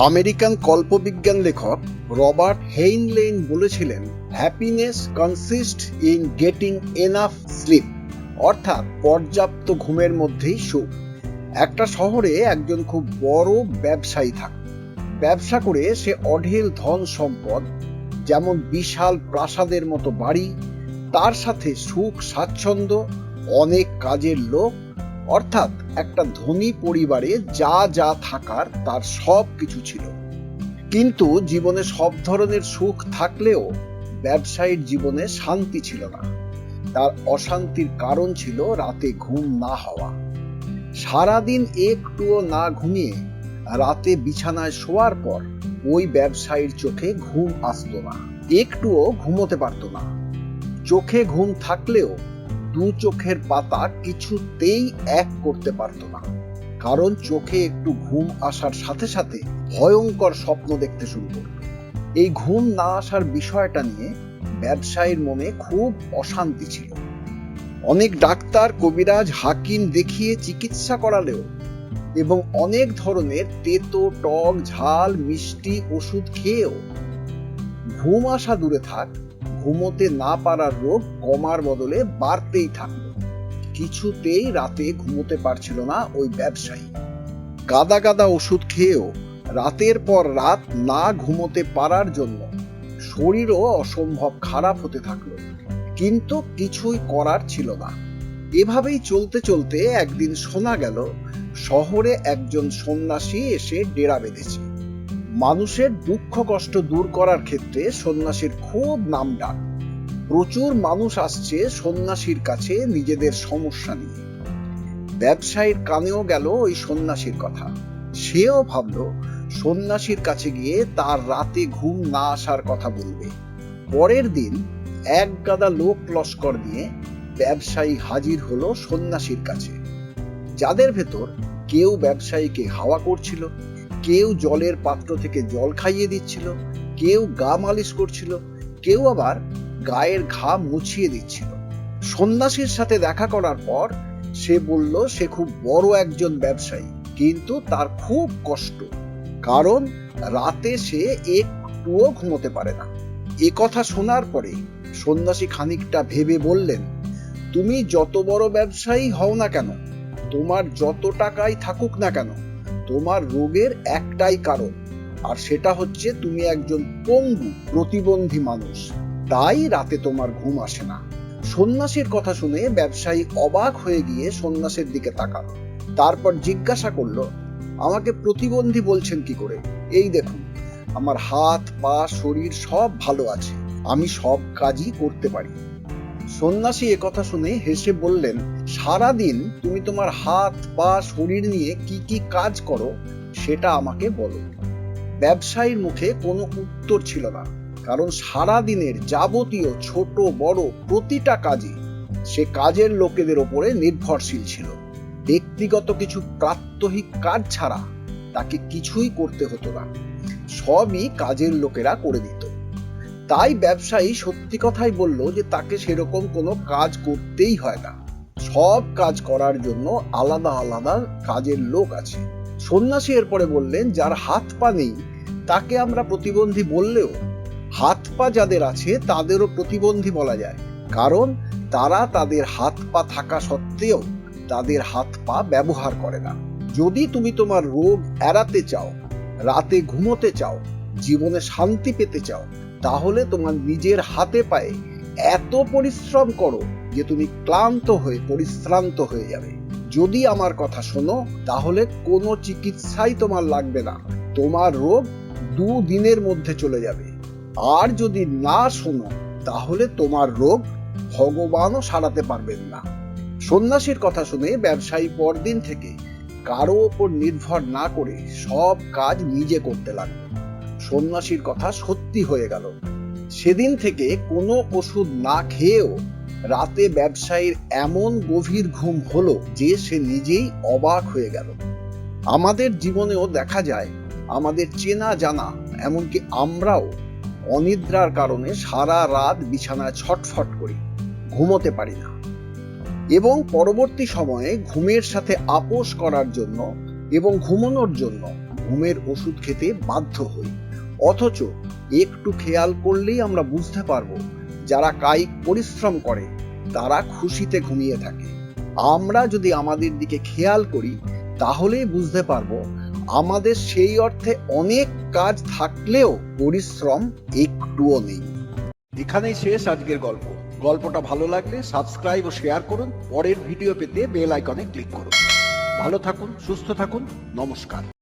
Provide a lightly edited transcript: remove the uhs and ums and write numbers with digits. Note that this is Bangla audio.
আমেরিকান কল্পবিজ্ঞান লেখক রবার্ট হেইনলেইন বলেছিলেন, happiness consist in getting enough sleep, অর্থাৎ পর্যাপ্ত ঘুমের মধ্যেই সুখ। একটা শহরে একজন খুব বড় ব্যবসায়ী থাকত। ব্যবসা করে সে অঢেল ধন সম্পদ, যেমন বিশাল প্রাসাদের মতো বাড়ি, তার সাথে সুখ স্বাচ্ছন্দ্য, অনেক কাজের লোক, অর্থাৎ একটা ধনী পরিবারে যা যা থাকার তার সব কিছু ছিল। কিন্তু জীবনে সব ধরনের সুখ থাকলেও ব্যবসায়ীর জীবনে শান্তি ছিল না। তার অশান্তির কারণ ছিল রাতে ঘুম না হওয়া। সারাদিন একটুও না ঘুমিয়ে রাতে বিছানায় শোয়ার পর ওই ব্যবসায়ীর চোখে ঘুম আসতো না, একটুও ঘুমোতে পারতো না। চোখে ঘুম থাকলেও দু চোখের পাতা কিছুতেই এক করতে পারতো না, কারণ চোখে একটু ঘুম আসার সাথে সাথে ভয়ঙ্কর স্বপ্ন দেখতে শুরু করত। এই ঘুম না আসার বিষয়টা নিয়ে ব্যবসায়ীর মনে খুব অশান্তি ছিল। অনেক ডাক্তার, কবিরাজ, হাকিম দেখিয়ে চিকিৎসা করালেও এবং অনেক ধরনের তেতো, টক, ঝাল, মিষ্টি ওষুধ খেয়েও ঘুম আসা দূরে থাক, ঘুমোতে না পারার রোগ কমার বদলে বাড়তেই থাকলো। কিছুতেই রাতে ঘুমোতে পারছিল না ওই ব্যবসায়ী। গাদা গাদা ওষুধ খেয়েও রাতের পর রাত না ঘুমোতে পারার জন্য শরীরও অসম্ভব খারাপ হতে থাকলো, কিন্তু কিছুই করার ছিল না। এভাবেই চলতে চলতে একদিন শোনা গেল শহরে একজন সন্ন্যাসী এসে ডেরা বেঁধেছে। মানুষের দুঃখ কষ্ট দূর করার ক্ষেত্রে সন্ন্যাসীর খুব নামডাক। প্রচুর মানুষ আসছে সন্ন্যাসীর কাছে নিজেদের সমস্যা নিয়ে। ব্যবসায়ীর কানেও গেল ওই সন্ন্যাসীর কথা। সেও ভাবলো সন্ন্যাসীর কাছে গিয়ে তার রাতে ঘুম না আসার কথা বলবে। পরের দিন এক গাদা লোক লস্কর নিয়ে ব্যবসায়ী হাজির হলো সন্ন্যাসীর কাছে, যাদের ভেতর কেউ ব্যবসায়ীকে হাওয়া করছিল, কেউ জলের পাত্র থেকে জল খাইয়ে দিচ্ছিল, কেউ গা মালিশ করছিল, কেউ আবার গায়ের ঘা মুছিয়ে দিচ্ছিল। সন্ন্যাসীর সাথে দেখা করার পর সে বলল সে খুব বড় একজন ব্যবসায়ী, কিন্তু তার খুব কষ্ট, কারণ রাতে সে একটুও ঘুমোতে পারে না। এ কথা শোনার পরে সন্ন্যাসী খানিকটা ভেবে বললেন, তুমি যত বড় ব্যবসায়ী হও না কেন, তোমার যত টাকাই থাকুক না কেন, তোমার রোগের একটাই কারণ, আর সেটা হচ্ছে তুমি একজন পঙ্গু প্রতিবন্ধী মানুষ, তাই রাতে তোমার ঘুম আসে না। সন্ন্যাসীর কথা শুনে ব্যবসায়ী অবাক হয়ে গিয়ে সন্ন্যাসীর দিকে তাকালো। তারপর জিজ্ঞাসা করলো, আমাকে প্রতিবন্ধী বলছেন কি করে? এই দেখুন, আমার হাত পা শরীর সব ভালো আছে, আমি সব কাজই করতে পারি। সন্ন্যাসী একথা শুনে হেসে বললেন, সারাদিন তুমি তোমার হাত পা শরীর নিয়ে কি কি কাজ করো সেটা আমাকে বলো। ব্যবসায়ীর মুখে কোনো উত্তর ছিল না, কারণ সারা দিনের যাবতীয় ছোট বড় প্রতিটা কাজই সে কাজের লোকেদের ওপরে নির্ভরশীল ছিল। ব্যক্তিগত কিছু প্রাত্যহিক কাজ ছাড়া তাকে কিছুই করতে হতো না, সবই কাজের লোকেরা করে দিত। তাই ব্যবসায়ী সত্যি কথাই বলল যে তাকে সেরকম কোনো কাজ করতেই হয় না, সব কাজ করার জন্য আলাদা আলাদা কাজের লোক আছে। সন্ন্যাসী এরপরে বললেন, যার হাত পা নেই তাকে আমরা প্রতিবন্ধী বললেও হাত পা যাদের আছে তাদেরও প্রতিবন্ধী বলা যায়, কারণ তারা তাদের হাত পা থাকা সত্ত্বেও তাদের হাত পা ব্যবহার করে না। যদি তুমি তোমার রোগ এড়াতে চাও, রাতে ঘুমোতে চাও, জীবনে শান্তি পেতে চাও, তাহলে তোমার নিজের হাতে পায়ে এত পরিশ্রম করো যে তুমি ক্লান্ত হয়ে পরিশ্রান্ত হয়ে যাবে। যদি আমার কথা শোনো, তাহলে কোনো চিকিৎসাই তোমার লাগবে না, তোমার রোগ 2 দিনের মধ্যে চলে যাবে। আর যদি না শোনো, তাহলে তোমার রোগ ভগবানও সারাতে পারবেন না। সন্ন্যাসীর কথা শুনে ব্যবসায়ী পরদিন থেকে কারো ওপর নির্ভর না করে সব কাজ নিজে করতে লাগলো। সন্ন্যাসীর কথা সত্যি হয়ে গেল। সেদিন থেকে কোনো ওষুধ না খেয়েও রাতে ব্যবসায়ীর এমন গভীর ঘুম হলো যে সে নিজেই অবাক হয়ে গেল। আমাদের জীবনেও দেখা যায়, আমাদের চেনা জানা, এমনকি আমরাও অনিদ্রার কারণে সারা রাত বিছানায় ছটফট করি, ঘুমোতে পারি না, এবং পরবর্তী সময়ে ঘুমের সাথে আপোষ করার জন্য এবং ঘুমানোর জন্য ঘুমের ওষুধ খেতে বাধ্য হই। অথচ একটু খেয়াল করলেই আমরা বুঝতে পারবো যারা কায়িক পরিশ্রম করে তারা খুশিতে ঘুমিয়ে থাকে। আমরা যদি আমাদের দিকে খেয়াল করি তাহলেই বুঝতে পারবো আমাদের সেই অর্থে অনেক কাজ থাকলেও পরিশ্রম একটুও নেই। এখানেই শেষ আজকের গল্প। গল্পটা ভালো লাগলে সাবস্ক্রাইব ও শেয়ার করুন। পরের ভিডিও পেতে বেল আইকনে ক্লিক করুন। ভালো থাকুন, সুস্থ থাকুন, নমস্কার।